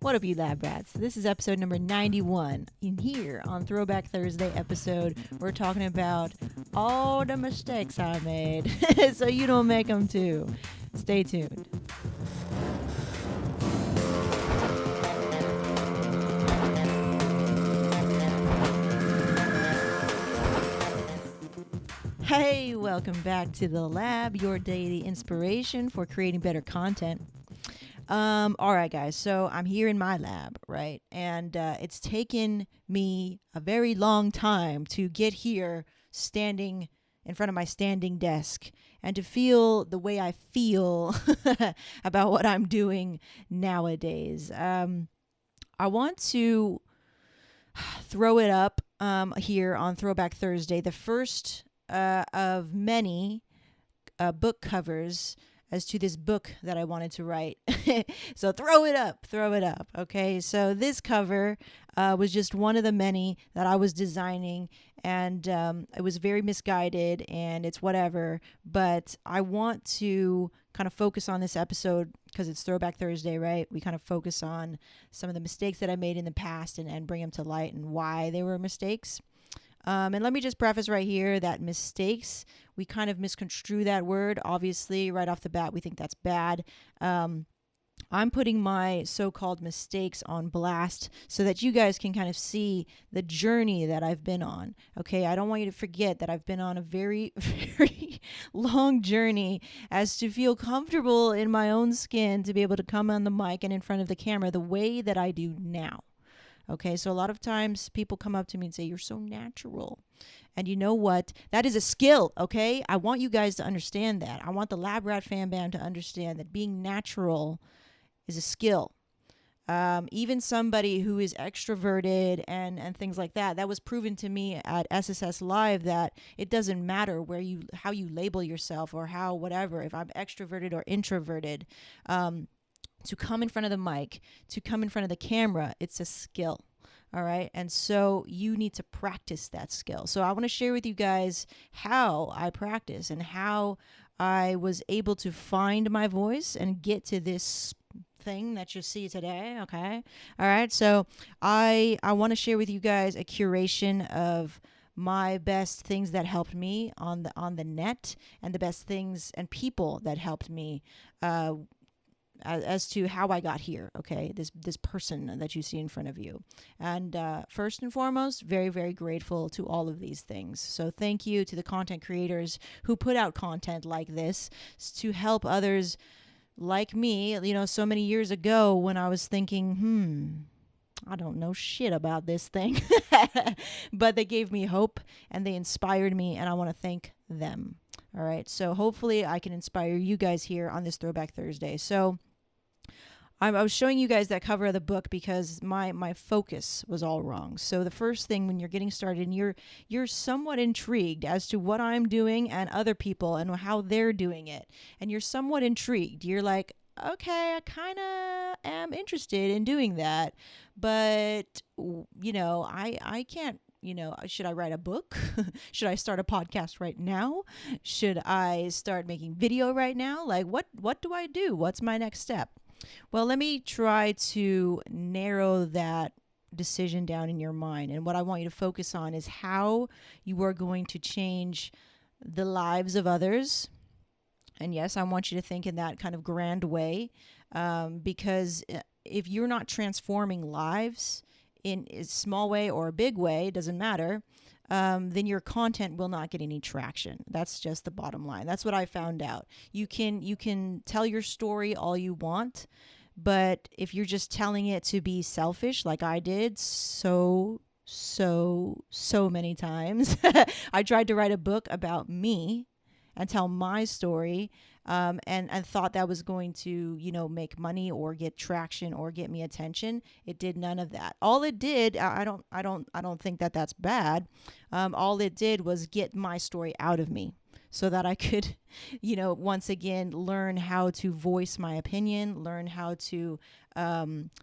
What up, you lab rats? This is episode number 91. In here on Throwback Thursday episode, we're talking about all the mistakes I made so you don't make them too. Stay tuned. Hey, welcome back to the lab, your daily inspiration for creating better content. All right, guys. So I'm here in my lab, right? And it's taken me a very long time to get here standing in front of my standing desk and to feel the way I feel about what I'm doing nowadays. I want to throw it up here on Throwback Thursday, the first of many book covers as to this book that I wanted to write. So throw it up. Okay. So this cover was just one of the many that I was designing, and it was very misguided and it's whatever. But I want to kind of focus on this episode because it's Throwback Thursday, right? We kind of focus on some of the mistakes that I made in the past and bring them to light and why they were mistakes. And let me just preface right here that mistakes, we kind of misconstrue that word. Obviously, right off the bat, we think that's bad. I'm putting my so-called mistakes on blast so that you guys can kind of see the journey that I've been on. Okay, I don't want you to forget that I've been on a very, very long journey as to feel comfortable in my own skin to be able to come on the mic and in front of the camera the way that I do now. Okay, so a lot of times people come up to me and say, you're so natural. And you know what? That is a skill, okay? I want you guys to understand that. I want the Lab Rat fan band to understand that being natural is a skill. Even somebody who is extroverted and things like that, that was proven to me at SSS Live that it doesn't matter how you label yourself or how whatever, if I'm extroverted or introverted. To come in front of the mic, to come in front of the camera, it's a skill. All right. And so you need to practice that skill. So I want to share with you guys how I practice and how I was able to find my voice and get to this thing that you see today. Okay. All right. So I want to share with you guys a curation of my best things that helped me on the net and the best things and people that helped me as to how I got here, okay, this person that you see in front of you. And first and foremost, very, very grateful to all of these things. So thank you to the content creators who put out content like this to help others like me, so many years ago when I was thinking, I don't know shit about this thing. But they gave me hope and they inspired me, and I want to thank them. All right. So hopefully I can inspire you guys here on this Throwback Thursday. So I was showing you guys that cover of the book because my focus was all wrong. So the first thing when you're getting started and you're somewhat intrigued as to what I'm doing and other people and how they're doing it, and you're somewhat intrigued. You're like, okay, I kind of am interested in doing that, but I can't. Should I write a book? Should I start a podcast right now? Should I start making video right now? Like, what do I do? What's my next step? Well, let me try to narrow that decision down in your mind. And what I want you to focus on is how you are going to change the lives of others. And yes, I want you to think in that kind of grand way, because if you're not transforming lives in a small way or a big way, it doesn't matter, then your content will not get any traction. That's just the bottom line. That's what I found out. You can tell your story all you want, but if you're just telling it to be selfish, like I did so many times, I tried to write a book about me and tell my story, and thought that was going to, make money or get traction or get me attention. It did none of that. All it did, I don't think that that's bad. All it did was get my story out of me. so that I could, once again, learn how to voice my opinion, learn how to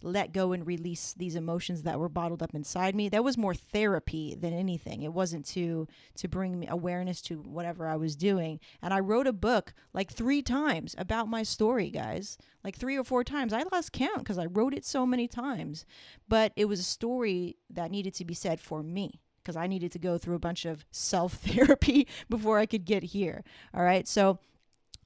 let go and release these emotions that were bottled up inside me. That was more therapy than anything. It wasn't to bring me awareness to whatever I was doing. And I wrote a book like 3 times about my story, guys. Like 3 or 4 times. I lost count because I wrote it so many times. But it was a story that needed to be said for me, because I needed to go through a bunch of self-therapy before I could get here. All right. So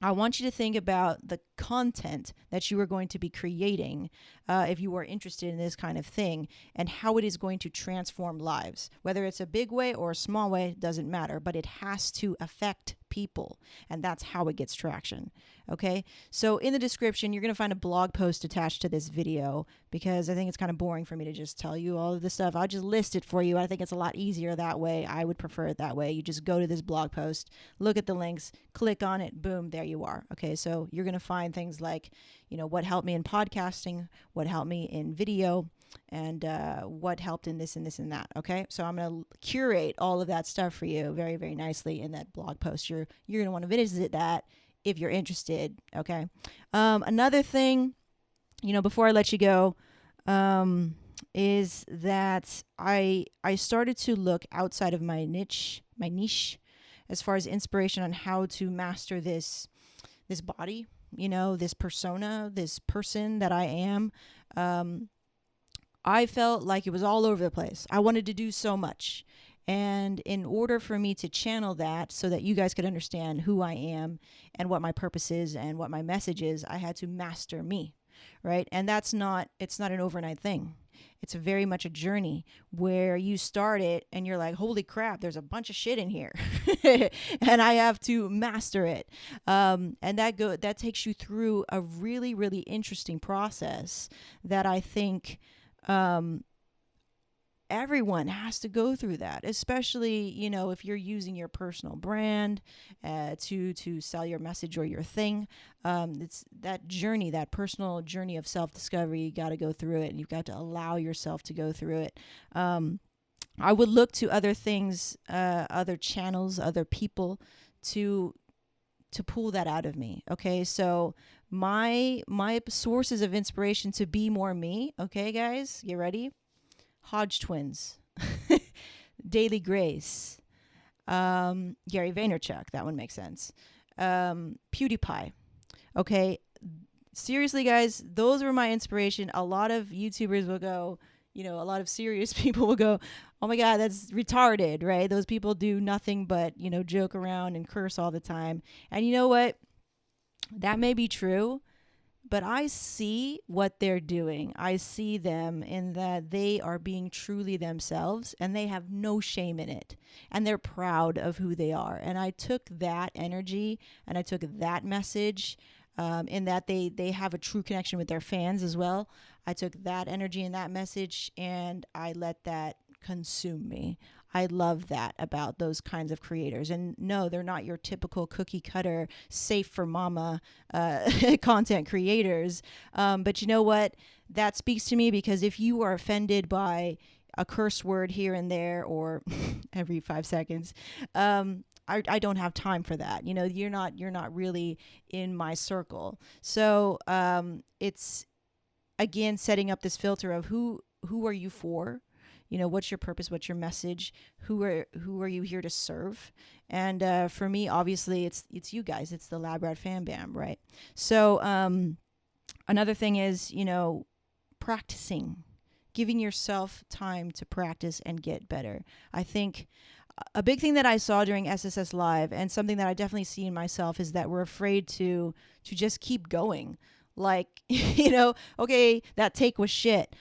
I want you to think about the content that you are going to be creating if you are interested in this kind of thing, and how it is going to transform lives. Whether it's a big way or a small way, doesn't matter, but it has to affect people, and that's how it gets traction. Okay, so in the description, you're going to find a blog post attached to this video, because I think it's kind of boring for me to just tell you all of this stuff. I'll just list it for you. I think it's a lot easier that way. I would prefer it that way. You just go to this blog post, look at the links, click on it, boom, there you are. Okay, so you're going to find things like, what helped me in podcasting, what helped me in video, and what helped in this and this and that. Okay, so I'm going to curate all of that stuff for you very, very nicely in that blog post. You're going to want to visit that if you're interested. Okay, another thing, before I let you go, is that I started to look outside of my niche, as far as inspiration on how to master this body, this persona, this person that I am. I felt like it was all over the place. I wanted to do so much. And in order for me to channel that so that you guys could understand who I am and what my purpose is and what my message is, I had to master me, right? And it's not an overnight thing. It's very much a journey where you start it and you're like, holy crap, there's a bunch of shit in here and I have to master it. And that takes you through a really, really interesting process that I think everyone has to go through that, especially, if you're using your personal brand to sell your message or your thing. It's that journey, that personal journey of self-discovery. You got to go through it, and you've got to allow yourself to go through it. I would look to other things, other channels, other people to pull that out of me. Okay, so my sources of inspiration to be more me. Okay, guys, get ready. Hodge twins, Daily Grace, Gary Vaynerchuk. That one makes sense. PewDiePie. Okay, seriously, guys, those were my inspiration. A lot of YouTubers will go, a lot of serious people will go, oh my God, that's retarded, right? Those people do nothing but, joke around and curse all the time. And you know what? That may be true, but I see what they're doing. I see them in that they are being truly themselves, and they have no shame in it. And they're proud of who they are. And I took that energy and I took that message, in that they have a true connection with their fans as well. I took that energy and that message, and I let that consume me. I love that about those kinds of creators. And no, they're not your typical cookie cutter, safe for mama content creators. But you know what? That speaks to me, because if you are offended by a curse word here and there or every 5 seconds, I don't have time for that. You're not really in my circle. So it's, again, setting up this filter of who are you for? What's your purpose? What's your message? Who are you here to serve? And for me, obviously, it's you guys. It's the Lab Rat Fan Bam, right? So another thing is, practicing, giving yourself time to practice and get better. I think a big thing that I saw during SSS Live, and something that I definitely see in myself, is that we're afraid to just keep going. Like, okay, that take was shit.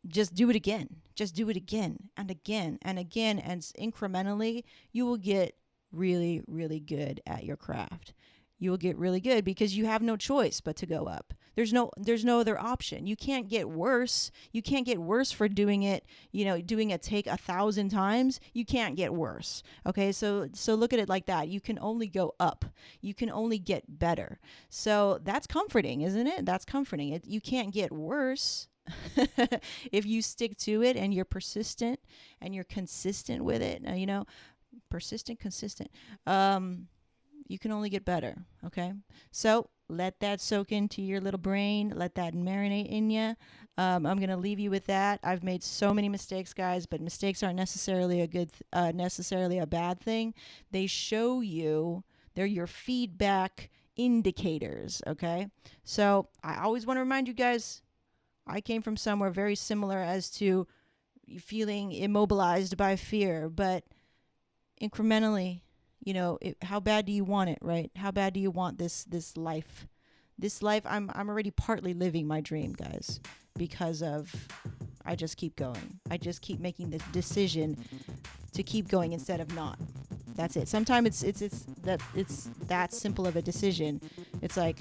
Just do it again. Just do it again and again and again. And incrementally, you will get really, really good at your craft. You will get really good because you have no choice but to go up. There's no other option. You can't get worse. You can't get worse for doing it, doing a take 1,000 times. You can't get worse. Okay. So look at it like that. You can only go up. You can only get better. So that's comforting, isn't it? That's comforting. You can't get worse. If you stick to it and you're persistent and you're consistent with it, persistent, consistent. you can only get better. Okay. So let that soak into your little brain. Let that marinate in you. I'm going to leave you with that. I've made so many mistakes, guys, but mistakes aren't necessarily necessarily a bad thing. They show you, they're your feedback indicators. Okay. So I always want to remind you guys, I came from somewhere very similar as to feeling immobilized by fear, but incrementally, how bad do you want it, right? How bad do you want this life? This life, I'm already partly living my dream, guys, because of I just keep going. I just keep making the decision to keep going instead of not. That's it. Sometimes it's that simple of a decision. It's like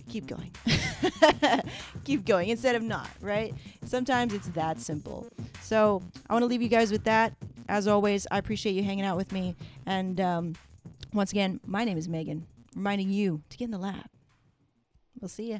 keep going. Keep going instead of not, right? Sometimes it's that simple. So I want to leave you guys with that. As always, I appreciate you hanging out with me. And once again, my name is Megan, reminding you to get in the lab. We'll see ya.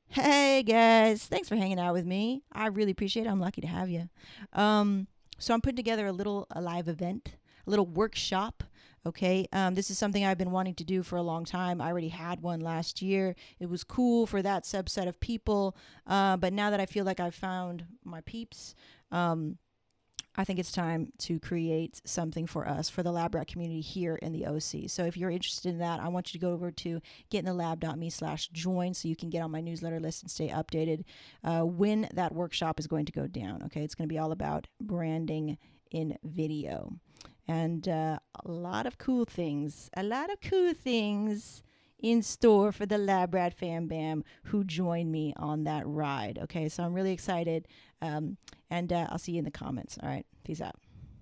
Hey, guys. Thanks for hanging out with me. I really appreciate it. I'm lucky to have you. So I'm putting together a live event, a little workshop. Okay, this is something I've been wanting to do for a long time. I already had one last year. It was cool for that subset of people. But now that I feel like I've found my peeps, I think it's time to create something for us, for the lab rat community here in the OC. So if you're interested in that, I want you to go over to getinthelab.me/join so you can get on my newsletter list and stay updated when that workshop is going to go down. Okay, it's going to be all about branding in video. And a lot of cool things in store for the Lab Rat Fam Bam who join me on that ride. Okay, so I'm really excited. And I'll see you in the comments. All right, peace out.